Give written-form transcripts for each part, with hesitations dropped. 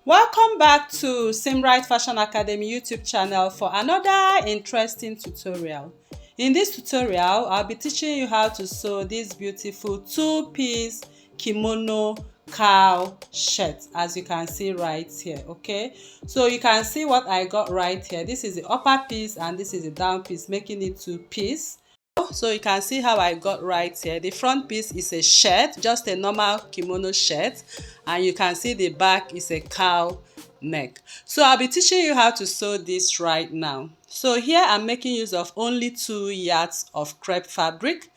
Welcome back to Simrite Fashion Academy YouTube channel for another interesting tutorial. In this tutorial, I'll be teaching you how to sew this beautiful two-piece kimono cowl shirt, as you can see right here. Okay, so you can see what I got right here. This is the upper piece and this is the down piece, making it two-piece. So you can see how I got right here. The front piece is a shirt, just a normal kimono shirt, and you can see the back is a cowl neck. So I'll be teaching you how to sew this right now. So here I'm making use of only 2 yards of crepe fabric,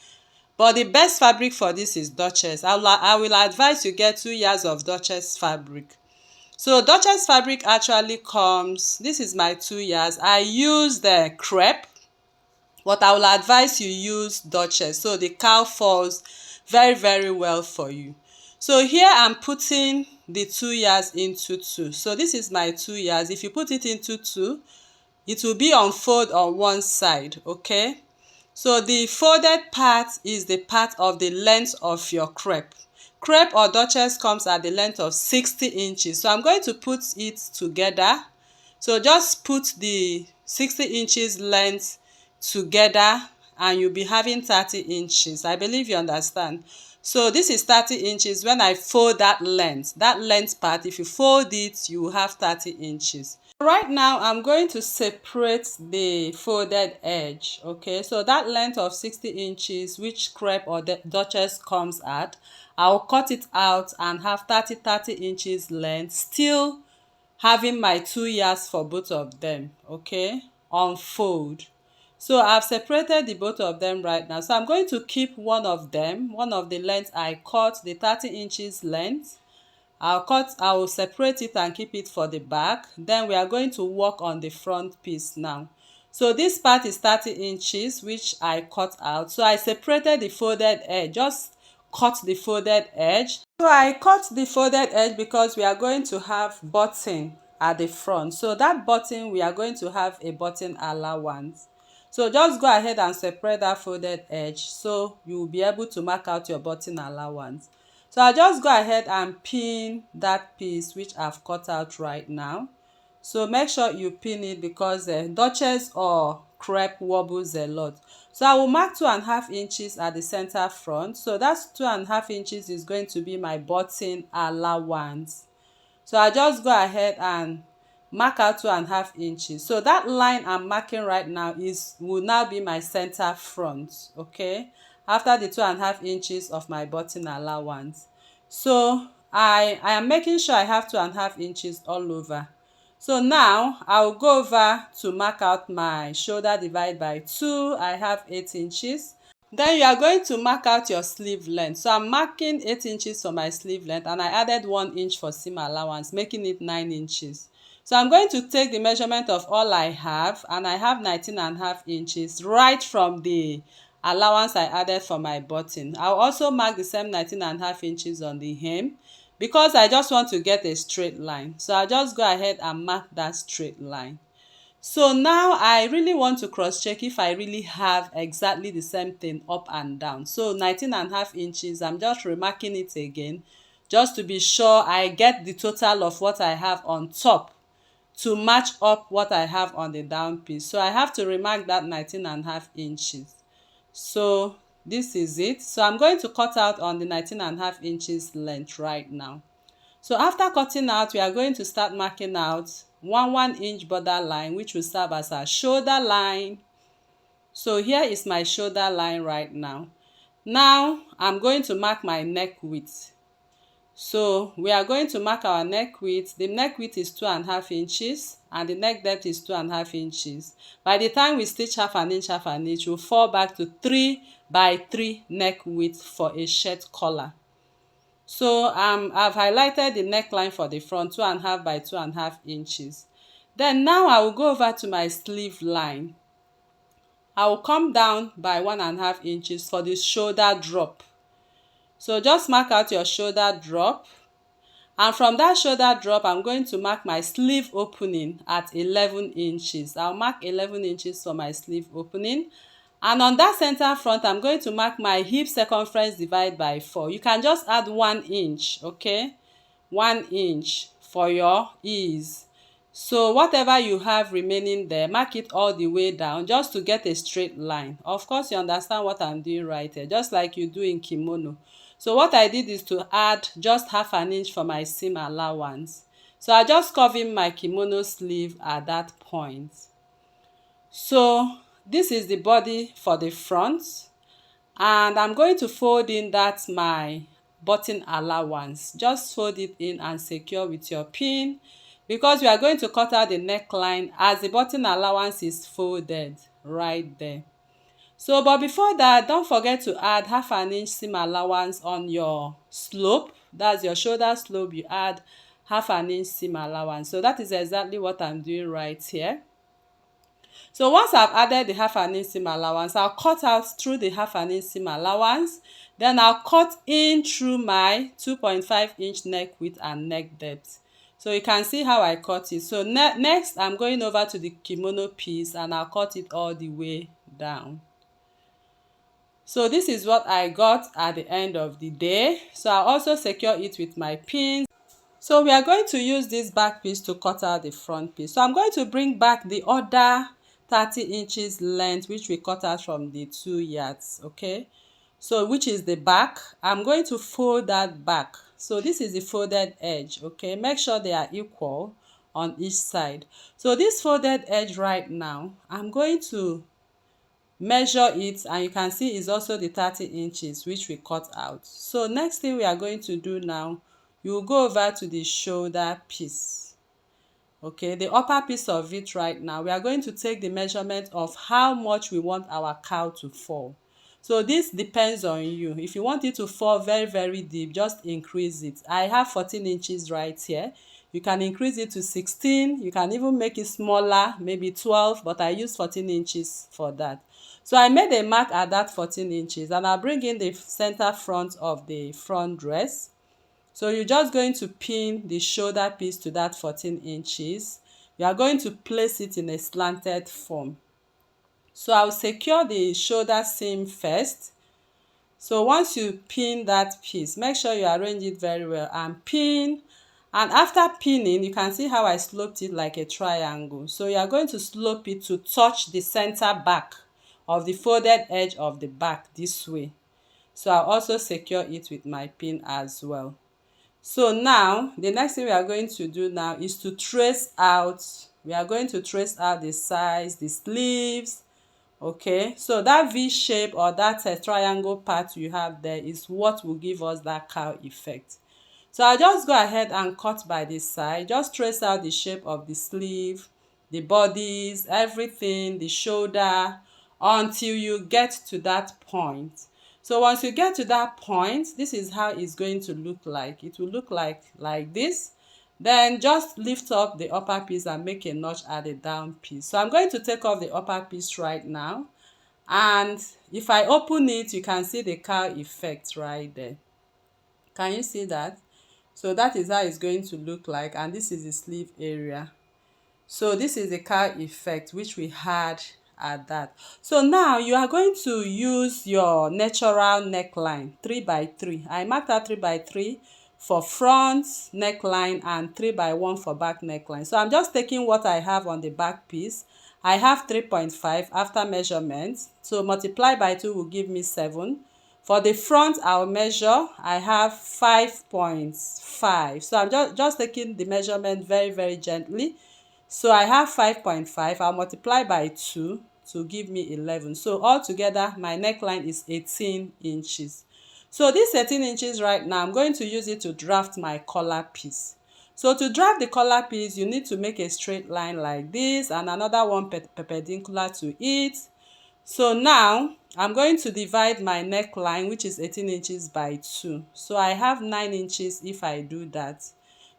but the best fabric for this is Duchess. I will advise you get 2 yards of Duchess fabric. So Duchess fabric actually comes, this is my 2 yards. I use the crepe, but I will advise you use Duchess, so the cowl falls very well for you. So here I'm putting the 2 yards into 2. So this is my 2 yards. If you put it into 2, it will be unfold on one side. Okay, so the folded part is the part of the length of your crepe. Crepe or Duchess comes at the length of 60 inches. So I'm going to put it together. So just put the 60 inches length together and you'll be having 30 inches. I believe you understand. So this is 30 inches. When I fold that length part, if you fold it, you will have 30 inches. Right now, I'm going to separate the folded edge. Okay, so that length of 60 inches, which crepe or Duchess comes at, I'll cut it out and have 30 inches length, still having my 2 yards for both of them. Okay, unfold. So I've separated the both of them right now. So I'm going to keep one of them, one of the length I cut, the 30 inches length. I will separate it and keep it for the back. Then we are going to work on the front piece now. So this part is 30 inches, which I cut out. So I separated the folded edge, just cut the folded edge. So I cut the folded edge because we are going to have button at the front. So that button, we are going to have a button allowance. So just go ahead and separate that folded edge so you will be able to mark out your button allowance. So I'll just go ahead and pin that piece which I've cut out right now. So make sure you pin it because Duchess or crepe wobbles a lot. So I will mark 2.5 inches at the center front. So that's 2.5 inches is going to be my button allowance. So I just go ahead and mark out 2.5 inches. So that line I'm marking right now will now be my center front. Okay, after the 2.5 inches of my button allowance. So I am making sure I have 2.5 inches all over. So now I will go over to mark out my shoulder divide by 2. I have 8 inches. Then you are going to mark out your sleeve length. So I'm marking 8 inches for my sleeve length and I added 1 inch for seam allowance, making it 9 inches. So I'm going to take the measurement of all I have, and I have 19.5 inches right from the allowance I added for my button. I'll also mark the same 19.5 inches on the hem because I just want to get a straight line. So I'll just go ahead and mark that straight line. So now I really want to cross check if I really have exactly the same thing up and down. So 19.5 inches, I'm just remarking it again just to be sure I get the total of what I have on top to match up what I have on the down piece. So I have to remark that 19.5 inches. So this is it. So I'm going to cut out on the 19.5 inches length right now. So after cutting out, we are going to start marking out 1 inch border line, which will serve as our shoulder line. So here is my shoulder line right now. Now I'm going to mark my neck width. So we are going to mark our neck width. The neck width is 2.5 inches and the neck depth is 2.5 inches. By the time we stitch half an inch, we'll fall back to 3 by 3 neck width for a shirt collar. So I've highlighted the neckline for the front, 2.5 by 2.5 inches. Then now I will go over to my sleeve line. I will come down by 1.5 inches for the shoulder drop. So just mark out your shoulder drop. And from that shoulder drop, I'm going to mark my sleeve opening at 11 inches. I'll mark 11 inches for my sleeve opening. And on that center front, I'm going to mark my hip circumference divide by 4. You can just add 1 inch, okay? 1 inch for your ease. So whatever you have remaining there, mark it all the way down just to get a straight line. Of course, you understand what I'm doing right here, just like you do in kimono. So what I did is to add just half an inch for my seam allowance. So I just curve in my kimono sleeve at that point. So this is the body for the front, and I'm going to fold in that my button allowance. Just fold it in and secure with your pin, because we are going to cut out the neckline as the button allowance is folded right there. So but before that, don't forget to add half an inch seam allowance on your slope. That's your shoulder slope. You add half an inch seam allowance. So that is exactly what I'm doing right here. So once I've added the half an inch seam allowance, I'll cut out through the half an inch seam allowance. Then I'll cut in through my 2.5 inch neck width and neck depth. So you can see how I cut it. So next, I'm going over to the kimono piece and I'll cut it all the way down. So this is what I got at the end of the day. So I'll also secure it with my pins. So we are going to use this back piece to cut out the front piece. So I'm going to bring back the other 30 inches length which we cut out from the 2 yards, okay? So which is the back. I'm going to fold that back. So this is the folded edge, okay? Make sure they are equal on each side. So this folded edge right now, I'm going to measure it, and you can see it's also the 30 inches which we cut out. So next thing we are going to do now, you will go over to the shoulder piece, okay, the upper piece of it. Right now we are going to take the measurement of how much we want our cowl to fall. So this depends on you. If you want it to fall very deep, just increase it. I have 14 inches right here. You can increase it to 16. You can even make it smaller, maybe 12, but I use 14 inches for that. So I made a mark at that 14 inches, and I'll bring in the center front of the front dress. So you're just going to pin the shoulder piece to that 14 inches. You are going to place it in a slanted form. So I'll secure the shoulder seam first. So once you pin that piece, make sure you arrange it very well and pin. And after pinning, you can see how I sloped it like a triangle. So you are going to slope it to touch the center back of the folded edge of the back this way. So I'll also secure it with my pin as well. So now the next thing we are going to do now is to trace out. We are going to trace out the size, the sleeves, okay? So that V shape or that triangle part you have there is what will give us that cowl effect. So I'll just go ahead and cut by this side. Just trace out the shape of the sleeve, the bodies, everything, the shoulder, until you get to that point. So once you get to that point, this is how it's going to look like. It will look like this. Then just lift up the upper piece and make a notch at the down piece. So I'm going to take off the upper piece right now. And if I open it, you can see the cowl effect right there. Can you see that? So that is how it's going to look like, and this is the sleeve area. So this is the cowl effect which we had at that. So now you are going to use your natural neckline 3x3. I marked out 3x3 for front neckline and 3x1 for back neckline. So I'm just taking what I have on the back piece. I have 3.5 after measurement, so multiply by 2 will give me 7. For the front, I'll measure, I have 5.5. So I'm just taking the measurement very gently. So I have 5.5. I'll multiply by 2 to give me 11. So altogether, my neckline is 18 inches. So this 18 inches right now, I'm going to use it to draft my collar piece. So to draft the collar piece, you need to make a straight line like this and another one perpendicular to it. So now I'm going to divide my neckline, which is 18 inches by 2. So I have 9 inches if I do that.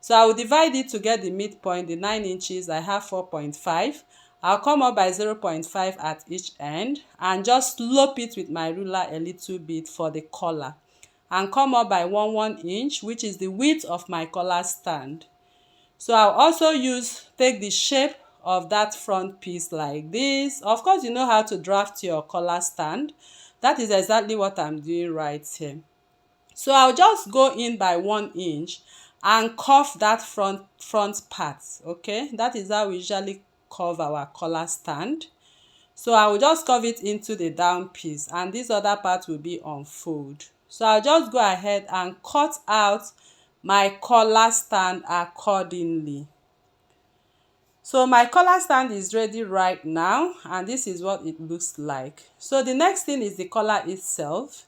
So I will divide it to get the midpoint, the 9 inches. I have 4.5. I'll come up by 0.5 at each end and just slope it with my ruler a little bit for the collar, and come up by 1 inch, which is the width of my collar stand. So I'll also take the shape of that front piece like this. Of course, you know how to draft your collar stand. That is exactly what I'm doing right here. So I'll just go in by 1 inch and cuff that front part. Okay, that is how we usually curve our collar stand. So I will just curve it into the down piece, and this other part will be on fold. So I'll just go ahead and cut out my collar stand accordingly. So my collar stand is ready right now, and this is what it looks like. So the next thing is the collar itself.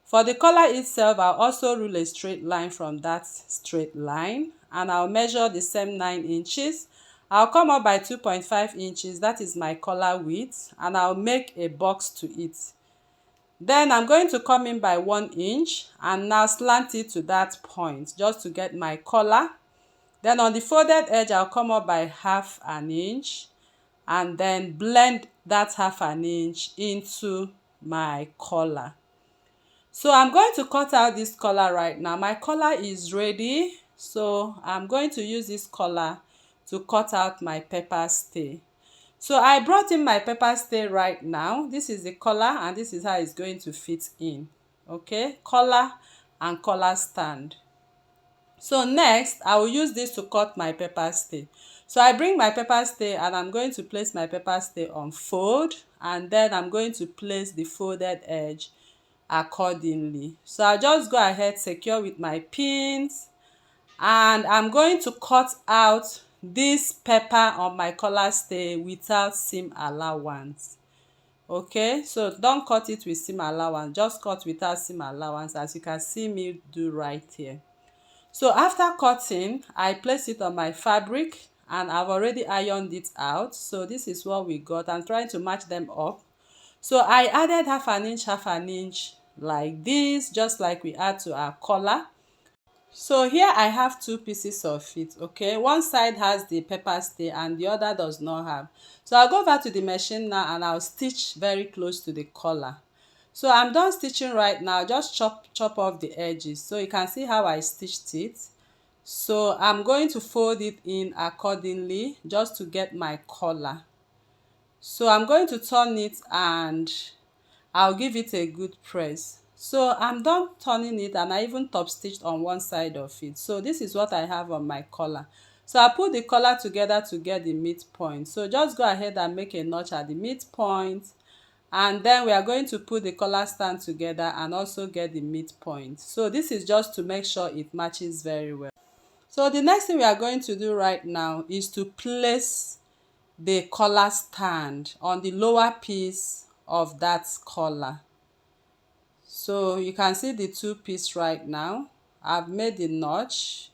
For the collar itself, I'll also rule a straight line from that straight line, and I'll measure the same 9 inches. I'll come up by 2.5 inches, that is my collar width, and I'll make a box to it. Then I'm going to come in by 1 inch and now slant it to that point just to get my collar. Then on the folded edge, I'll come up by 1/2 an inch and then blend that 1/2 an inch into my collar. So I'm going to cut out this collar right now. My collar is ready. So I'm going to use this collar to cut out my pepper stay. So I brought in my pepper stay right now. This is the collar and this is how it's going to fit in. Okay, collar and collar stand. So next, I will use this to cut my pepper stay. So I bring my pepper stay and I'm going to place my pepper stay on fold, and then I'm going to place the folded edge accordingly. So I'll just go ahead, secure with my pins, and I'm going to cut out this pepper on my collar stay without seam allowance. Okay, so don't cut it with seam allowance, just cut without seam allowance, as you can see me do right here. So after cutting, I place it on my fabric and I've already ironed it out. So this is what we got. I'm trying to match them up. So I added 1/2 an inch like this, just like we add to our collar. So here I have 2 pieces of it. Okay, one side has the pepper stay and the other does not have. So I'll go over to the machine now and I'll stitch very close to the collar. So I'm done stitching right now. Just chop off the edges so you can see how I stitched it. So I'm going to fold it in accordingly just to get my collar. So I'm going to turn it and I'll give it a good press. So I'm done turning it and I even top stitched on one side of it. So this is what I have on my collar. So I put the collar together to get the midpoint. So just go ahead and make a notch at the midpoint, and then we are going to put the collar stand together and also get the midpoint. So this is just to make sure it matches very well. So the next thing we are going to do right now is to place the collar stand on the lower piece of that collar. So you can see the 2 pieces right now. I've made the notch.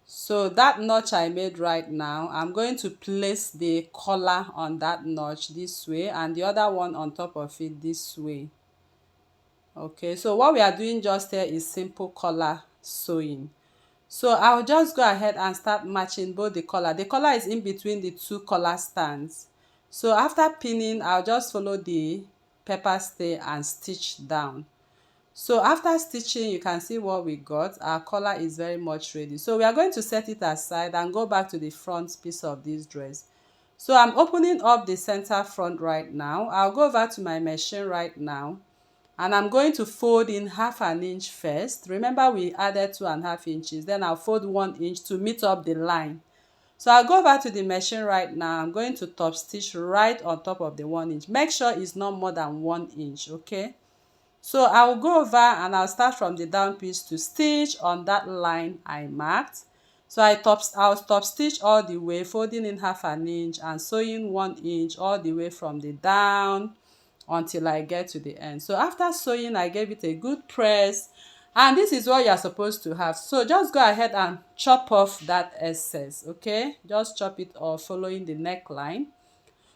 So that notch I made right now, I'm going to place the collar on that notch this way and the other one on top of it this way. Okay, so what we are doing just here is simple collar sewing. So I'll just go ahead and start matching both the collar. The collar is in between the 2 collar stands. So after pinning, I'll just follow the pepper stay and stitch down. So after stitching, you can see what we got. Our collar is very much ready. So we are going to set it aside and go back to the front piece of this dress. So I'm opening up the center front right now. I'll go over to my machine right now and I'm going to fold in 1/2 an inch first. Remember we added 2.5 inches. Then I'll fold 1 inch to meet up the line. So I'll go over to the machine right now. I'm going to top stitch right on top of the 1 inch. Make sure it's not more than 1 inch, okay? So I will go over and I'll start from the down piece to stitch on that line I marked. So I'll top stitch all the way, folding in 1/2 an inch and sewing 1 inch all the way from the down until I get to the end. So after sewing, I gave it a good press, and this is what you're supposed to have. So just go ahead and chop off that excess, okay? Just chop it off following the neckline.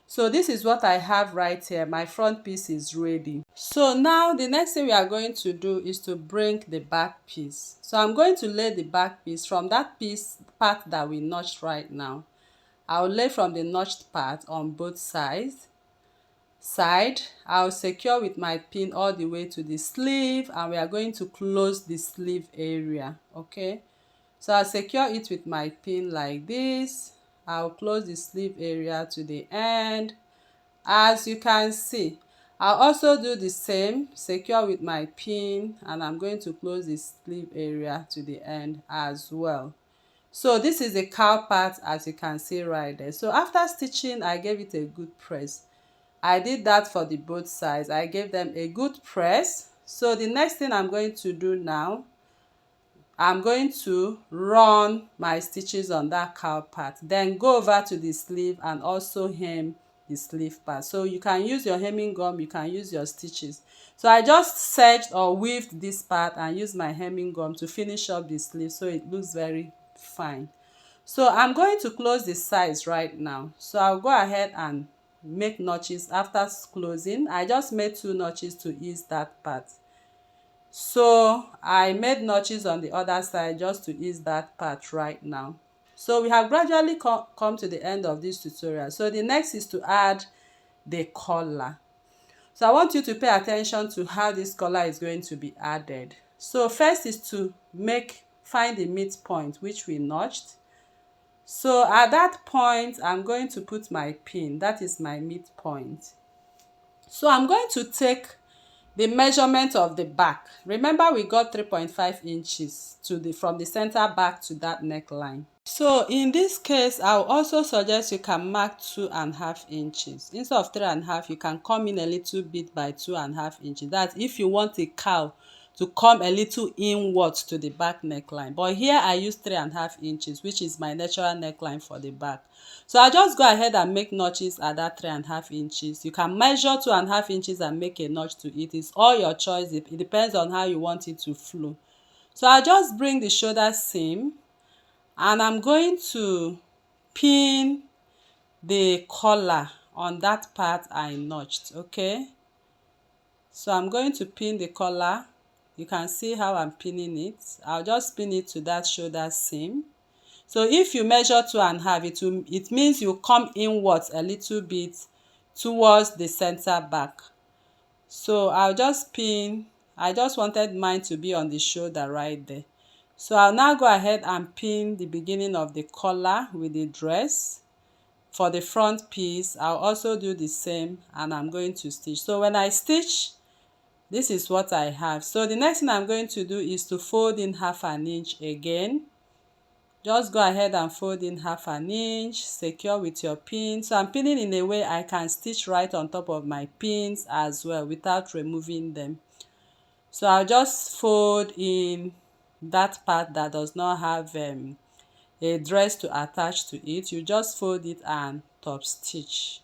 So this is what I have right here. My front piece is ready. So now the next thing we are going to do is to bring the back piece. So I'm going to lay the back piece from that part that we notched right now. I'll lay from the notched part on both sides. I'll secure with my pin all the way to the sleeve, and we are going to close the sleeve area, okay? So I'll secure it with my pin like this. I'll close the sleeve area to the end. As you can see, I'll also do the same, secure with my pin, and I'm going to close the sleeve area to the end as well. So this is the cowl part, as you can see right there. So after stitching, I gave it a good press. I did that for the both sides. I gave them a good press. So the next thing I'm going to do now, I'm going to run my stitches on that cowl part, then go over to the sleeve and also hem the sleeve part. So you can use your hemming gum, you can use your stitches. So I just serged or weaved this part and used my hemming gum to finish up the sleeve so it looks very fine. So I'm going to close the sides right now. So I'll go ahead and make notches after closing. I just made 2 notches to ease that part. So I made notches on the other side just to ease that part right now. So we have gradually come to the end of this tutorial. So the next is to add the collar. So I want you to pay attention to how this collar is going to be added. So first is to find the midpoint which we notched. So at that point, I'm going to put my pin. That is my midpoint. So I'm going to take the measurement of the back. Remember, we got 3.5 inches from the center back to that neckline. So in this case, I'll also suggest you can mark 2.5 inches. Instead of 3.5, you can come in a little bit by 2.5 inches. That's if you want a cowl to come a little inwards to the back neckline. But here I use 3.5 inches, which is my natural neckline for the back. So I'll just go ahead and make notches at that 3.5 inches. You can measure 2.5 inches and make a notch to it. It's all your choice. It depends on how you want it to flow. So I'll just bring the shoulder seam and I'm going to pin the collar on that part I notched. Okay, so I'm going to pin the collar. You can see how I'm pinning it. I'll just pin it to that shoulder seam. So if you measure 2.5, it means you come inwards a little bit towards the center back. So I'll just pin. I just wanted mine to be on the shoulder right there. So I'll now go ahead and pin the beginning of the collar with the dress. For the front piece, I'll also do the same and I'm going to stitch. So when I stitch, this is what I have. So the next thing I'm going to do is to fold in 1/2 inch again. Just go ahead and fold in 1/2 inch, secure with your pin. So I'm pinning in a way I can stitch right on top of my pins as well without removing them. So I'll just fold in that part that does not have a dress to attach to it. You just fold it and top stitch.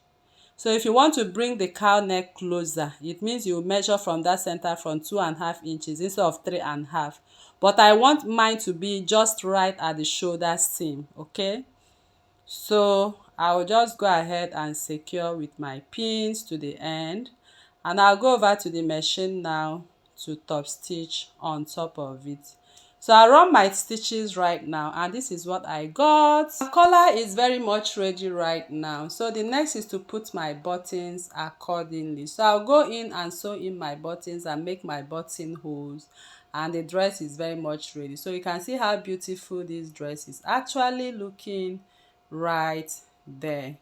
So if you want to bring the cowl neck closer, it means you measure from that center from 2.5 inches instead of 3.5. But I want mine to be just right at the shoulder seam. Okay, so I'll just go ahead and secure with my pins to the end, and I'll go over to the machine now to top stitch on top of it. So I run my stitches right now and this is what I got. The collar is very much ready right now. So the next is to put my buttons accordingly. So I'll go in and sew in my buttons and make my button holes, and the dress is very much ready. So you can see how beautiful this dress is actually looking right there.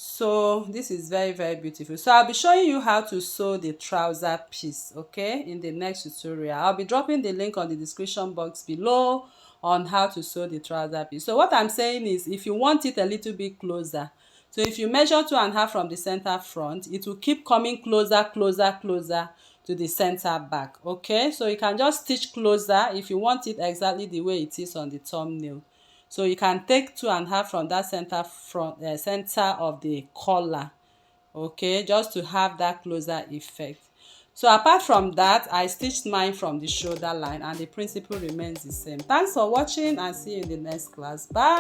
So this is very, very beautiful. So I'll be showing you how to sew the trouser piece, okay, in the next tutorial. I'll be dropping the link on the description box below on how to sew the trouser piece. So what I'm saying is, if you want it a little bit closer, so if you measure 2.5 from the center front, it will keep coming closer to the center back. Okay, so you can just stitch closer if you want it exactly the way it is on the thumbnail. So you can take 2.5 from that center of the collar, okay, just to have that closer effect. So apart from that, I stitched mine from the shoulder line and the principle remains the same. Thanks for watching and see you in the next class. Bye.